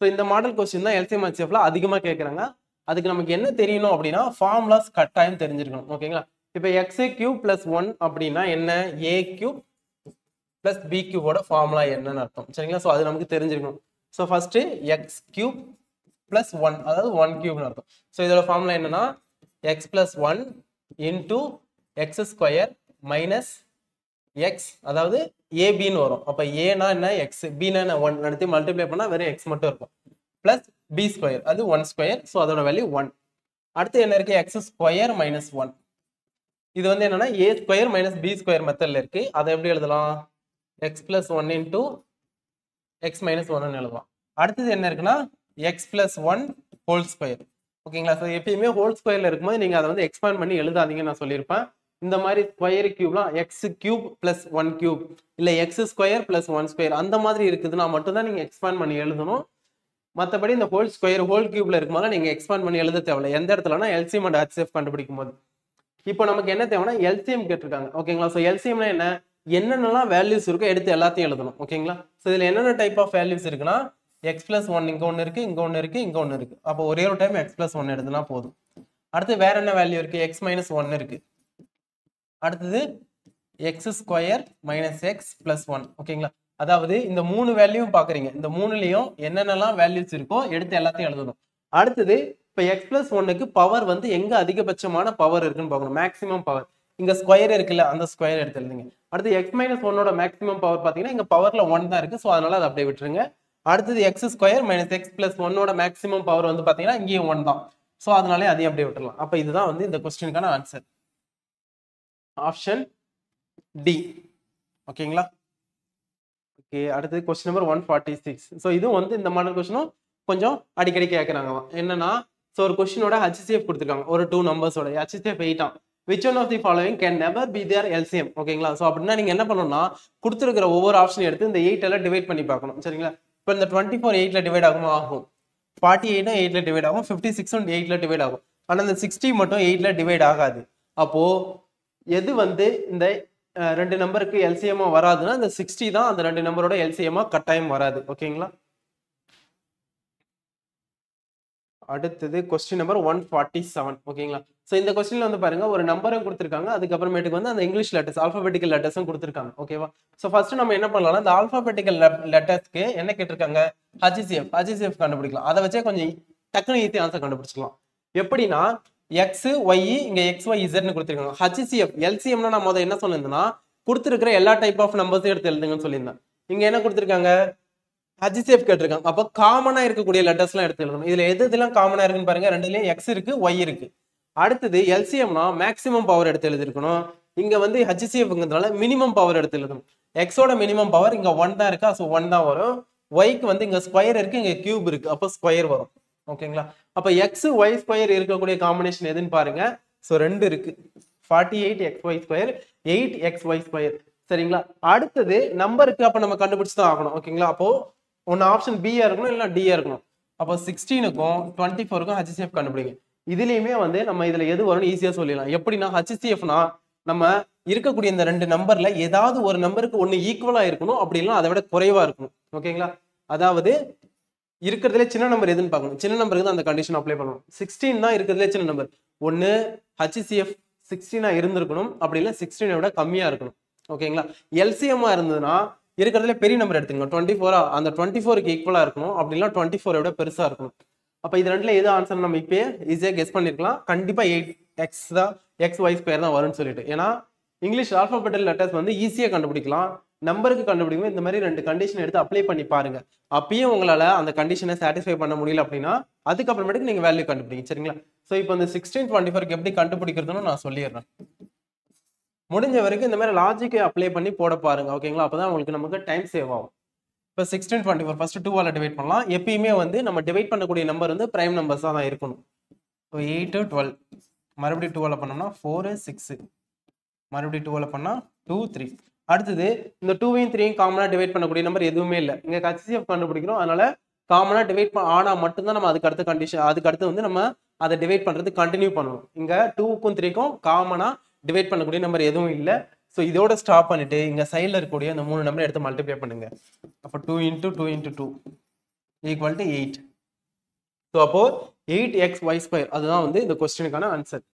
So இந்த model question தான் LCM ஹெச்சிஎஃப்ல அதிகமாக கேட்குறாங்க. அதுக்கு நமக்கு என்ன தெரியணும் அப்படின்னா ஃபார்முலாஸ் கட்டாயம் தெரிஞ்சிருக்கணும். ஓகேங்களா? இப்போ எக்ஸ் கியூப் பிளஸ் 1 அப்படின்னா என்ன, a cube plus B கியூபோட formula என்னன்னு அர்த்தம். சரிங்களா? ஸோ அது நமக்கு தெரிஞ்சிருக்கணும். So first X cube plus 1 அதாவது 1 கியூப்னு அர்த்தம். ஸோ இதோட ஃபார்முலா என்னன்னா X plus 1 into X square minus X, அதாவது ஏபின்னு வரும். அப்போ ஏனா என்ன, எக்ஸ், பினா என்ன, 1 எடுத்து மல்டிப்ளை பண்ணால் வெறும் எக்ஸ் மட்டும் இருக்கும். பிளஸ் பி ஸ்கொயர், அது 1 ஸ்கொயர். ஸோ அதோட வேல்யூ 1. அடுத்து என்ன இருக்கு, எக்ஸ் ஸ்கொயர் மைனஸ் 1. இது வந்து என்னன்னா ஏ ஸ்கொயர் மைனஸ் பி ஸ்கொயர் மெத்தட்ல இருக்கு. அதை எப்படி எழுதலாம், X plus 1 into X minus 1 எழுதலாம். அடுத்தது என்ன இருக்குன்னா எக்ஸ் பிளஸ் 1 ஹோல் ஸ்கொயர். ஓகேங்களா? ஸோ எப்பயுமே ஹோல் ஸ்கொயர்ல இருக்கும்போது நீங்க அதை வந்து எக்ஸ்பேண்ட் பண்ணி எழுதாதீங்கன்னு நான் சொல்லியிருப்பேன். இந்த மாதிரி ஸ்கொயர் கியூப்லாம் எக்ஸ் கியூப் பிளஸ் 1 கியூப் இல்ல எக்ஸ் ஸ்கொயர் பிளஸ் 1 ஸ்கொயர் அந்த மாதிரி இருக்குதுன்னா மட்டும்தான் நீங்க எக்ஸ்பேண்ட் பண்ணி எழுதணும். மற்றபடி இந்த ஹோல் ஸ்கொயர் ஹோல் கியூப்ல இருக்கும்போது நீங்க எக்ஸ்பேண்ட் பண்ணி எழுத தேவையில்லை. எந்த இடத்துலனா எல்சிஎம் அண்ட் ஹெச்சிஎஃப் கண்டுபிடிக்கும் போது. இப்போ நமக்கு என்ன தேவைன்னா எல்சிஎம் கேட்டிருக்காங்க. ஓகேங்களா? ஸோ எல்சிஎம்னா என்ன, என்னென்னலாம் வேல்யூஸ் இருக்கோ எடுத்து எல்லாத்தையும் எழுதணும். ஓகேங்களா? ஸோ இதுல என்னென்ன டைப் ஆஃப் வேல்யூஸ் இருக்குன்னா எக்ஸ் பிளஸ் 1 இங்க ஒன்று இருக்கு, இங்க ஒன்று இருக்கு, இங்க ஒன்று இருக்கு. அப்போ ஒரே ஒரு டைம் எக்ஸ் பிளஸ் 1 எடுத்துனா போதும். அடுத்து வேற என்ன வேல்யூ இருக்கு, எக்ஸ் மைனஸ் 1 இருக்கு. அடுத்தது x square minus x plus 1. ஓகேங்களா? அதாவது இந்த 3 வேல்யூவும் பாக்குறீங்க. இந்த 3லயும் என்னென்னலாம் வேல்யூஸ் இருக்கோ எடுத்து எல்லாத்தையும் எழுதணும். அடுத்தது இப்போ எக்ஸ் பிளஸ் 1க்கு பவர் வந்து எங்க அதிகபட்சமான பவர் இருக்குன்னு பார்க்கணும், மேக்ஸிமம் பவர். இங்க ஸ்கொயர் இருக்குல்ல, அந்த ஸ்கொயர் எடுத்து எழுதுங்க. அடுத்து எக்ஸ் மைனஸ் 1ஓட மேக்ஸிமம் பவர் பாத்தீங்கன்னா இங்க பவர்ல 1 தான் இருக்கு. ஸோ அதனால அதை அப்படியே விட்டுருங்க. அடுத்தது x square minus x plus 1ஓட மேக்ஸிமம் பவர் வந்து பாத்தீங்கன்னா இங்கேயும் 1 தான். ஸோ அதனாலே அதையும் அப்படியே விட்டுறலாம். அப்ப இதுதான் வந்து இந்த கொஸ்டினுக்கான ஆன்சர், ஆப்ஷன் டி. ஓகேங்களா? ஓகே, அடுத்து கொஸ்டின் நம்பர் 146. ஸோ இதுவும் வந்து இந்த மாடல் கொஸ்டினும் கொஞ்சம் அடிக்கடி கேட்கறாங்க. என்னன்னா ஸோ ஒரு கொஸ்டினோட ஹெச்சிஎஃப் கொடுத்துருக்காங்க, ஒரு 2 நம்பர்ஸோட ஹெச்சிஎஃப் 8 ஆம். Which one of the following can never be their LCM. ஓகேங்களா? ஸோ அப்படின்னா நீங்க என்ன பண்ணணும்னா கொடுத்துருக்கிற ஒவ்வொரு ஆப்ஷன் எடுத்து இந்த 8 எல்லாம் டிவைட் பண்ணி பார்க்கணும். சரிங்களா? இப்போ இந்த 24 8ல டிவைட் ஆகுமா, ஆகும். 48 8ல டிவைட் ஆகும். 56 8ல டிவைட் ஆகும். ஆனா இந்த 60 மட்டும் 8ல டிவைட் ஆகாது. அப்போ எது வந்து இந்த ரெண்டு நம்பருக்கு எல்சிஎம்மா வராதுன்னா இந்த 60 தான் அந்த ரெண்டு நம்பரோட எல்சிஎம்மா கட்டாயம் வராது. ஓகேங்களா? அடுத்தது கொஸ்டின் நம்பர் 147. ஓகேங்களா? ஸோ இந்த கொஸ்டின்ல வந்து பாருங்க ஒரு நம்பரும் கொடுத்துருக்காங்க, அதுக்கப்புறமேட்டுக்கு வந்து அந்த இங்கிலீஷ் லெட்டர்ஸ் ஆல்பாபெட்டிக்கல் லெட்டர்ஸும் கொடுத்துருக்காங்க. ஓகேவா? ஸோ ஃபர்ஸ்ட் நம்ம என்ன பண்ணலாம்னா இந்த ஆல்பாபெட்டிக்கல் லெட்டர்ஸ்க்கு என்ன கேட்டிருக்காங்க, ஹெச்சிஎஃப் கண்டுபிடிக்கலாம். அதை வச்சே கொஞ்சம் டக்குனு ஈஸி ஆன்சர் கண்டுபிடிச்சிக்கலாம். எப்படின்னா எக்ஸ் ஒய் இங்க எக்ஸ் ஒய் இசட்னு கொடுத்துருக்காங்க. ஹெச்சிஎஃப் எல்சிஎம்னா நான் முதல்ல என்ன சொல்லியிருந்தேன்னா கொடுத்துருக்கிற எல்லா டைப் ஆஃப் நம்பர்ஸையும் எடுத்து எழுதுங்கன்னு சொல்லியிருந்தேன். இங்க என்ன கொடுத்துருக்காங்க, ஹெச்சிஎஃப் கேட்டிருக்காங்க. அப்போ காமனா இருக்கக்கூடிய லெட்டர்ஸ் எல்லாம் எடுத்து எழுதணும். இதுல எது இதெல்லாம் காமனா இருக்குன்னு பாருங்க, ரெண்டுலயும் எக்ஸ் இருக்கு, ஒய் இருக்கு. அடுத்தது எல்சிஎம்னா மேக்ஸிமம் பவர் எடுத்து எழுதிருக்கணும். இங்க வந்து ஹெச்சிஎஃப்ங்கிறதுனால மினிமம் பவர் எடுத்து எழுதணும். எக்ஸோட மினிமம் பவர் இங்க 1 தான் இருக்கா, ஸோ 1 தான் வரும். ஒய்க்கு வந்து இங்க ஸ்கொயர் இருக்கு, இங்க கியூப் இருக்கு, அப்போ ஸ்கொயர் வரும். ஓகேங்களா? அப்ப எக்ஸ் ஒய் ஸ்கொயர் இருக்கக்கூடிய காம்பினேஷன் எதுன்னு பாருங்க. ஸோ 2 இருக்கு, 48 x y square, 8 x y square. சரிங்களா? அடுத்தது நம்பருக்கு அப்ப நம்ம கண்டுபிடிச்சு தான் ஆகணும். ஓகேங்களா? அப்போ ஒன்னு ஆப்ஷன் பியா இருக்கணும், இல்ல டியா இருக்கணும். அப்போ 16க்கும் 24க்கும் ஹெச்சிஎஃப் கண்டுபிடிங்க. இதுலயுமே வந்து நம்ம இதுல எது வரும்னு ஈஸியா சொல்லிடலாம். எப்படின்னா ஹெச்சிஎஃப்னா நம்ம இருக்கக்கூடிய இந்த ரெண்டு நம்பர்ல ஏதாவது ஒரு நம்பருக்கு ஒன்னு ஈக்குவலா இருக்கணும், அப்படி இல்லைன்னா அதை விட குறைவா இருக்கணும். ஓகேங்களா? அதாவது இருக்கிறதுல சின்ன நம்பர் எதுன்னு பார்க்கணும். சின்ன நம்பருக்கு தான் அந்த கண்டிஷன் அப்ளை பண்ணணும். 16 தான் இருக்கிறதுல சின்ன நம்பர். ஒன்னு ஹெச்சிஎஃப் 16 இருந்திருக்கணும், அப்படி இல்லை 16 விட கம்மியா இருக்கணும். ஓகேங்களா? எல்சிஎம்மா இருந்ததுன்னா இருக்கிறதுல பெரிய நம்பர் எடுத்துங்க, 24 அந்த 24க்கு ஈக்குவலா இருக்கணும், அப்படி இல்லைன்னா 24 விட பெருசா இருக்கணும். அப்ப இது ரெண்டுல எது ஆன்சர் நம்ம இப்பயே ஈஸியா கெஸ் பண்ணிருக்கலாம். கண்டிப்பா 8x தான், எக்ஸ் ஒய் ஸ்கொயர் தான் வரும்னு சொல்லிட்டு. ஏன்னா இங்கிலீஷ் ஆல்பாபெட்டல் லெட்டர்ஸ் வந்து ஈஸியா கண்டுபிடிக்கலாம். நம்பருக்கு கண்டுபிடிக்கும் இந்த மாதிரி ரெண்டு கண்டிஷன் எடுத்து அப்ளை பண்ணி பாருங்க. அப்பயும் உங்களால அந்த கண்டிஷனை சாட்டிஸ்ஃபை பண்ண முடியல அப்படின்னா அதுக்கப்புறமேட்டுக்கு நீங்க வேல்யூ கண்டுபிடிங்க. சரிங்களா? ஸோ இப்போ இந்த 16 24க்கு எப்படி கண்டுபிடிக்கிறதுன்னு நான் சொல்லிடுறேன். முடிஞ்ச வரைக்கும் இந்த மாதிரி லாஜிக்கை அப்ளை பண்ணி போட பாருங்க. ஓகேங்களா? அப்பதான் உங்களுக்கு நமக்கு டைம் சேவ் ஆகும். இப்போ 16 24 ஃபர்ஸ்ட் 2ஆல டிவைட் பண்ணலாம். எப்பயுமே வந்து நம்ம டிவைட் பண்ணக்கூடிய நம்பர் வந்து பிரைம் நம்பர்ஸா தான் இருக்கணும். இப்போ 8 12 மறுபடியும் 2ஆல பண்ணோம்னா 4 6 மறுபடியும் 2ஆல பண்ணா 2 3. அடுத்தது இந்த 2வையும் 3யும் காமனா டிவைட் பண்ணக்கூடிய நம்பர் எதுவுமே இல்லை. இங்க ஹெச்சிஎஃப் கண்டுபிடிக்கிறோம், அதனால காமனா டிவைட் ஆனா மட்டும்தான் நம்ம அதுக்கு அடுத்த கண்டிஷன், அதுக்கு அடுத்து வந்து நம்ம அதை டிவைட் பண்றது கண்டினியூ பண்ணணும். இங்க 2க்கும் 3க்கும் காமனா டிவைட் பண்ணக்கூடிய நம்பர் எதுவும் இல்லை. ஸோ இதோட ஸ்டாப் பண்ணிட்டு இங்க சைடில் இருக்கக்கூடிய இந்த 3 நம்பர் எடுத்து மல்டிப்ளை பண்ணுங்க. அப்போ 2 × 2 × 2 ஈக்குவல் டு 8. ஸோ அப்போ 8xy ஸ்கொயர் அதுதான் வந்து இந்த கொஸ்டினுக்கான ஆன்சர்.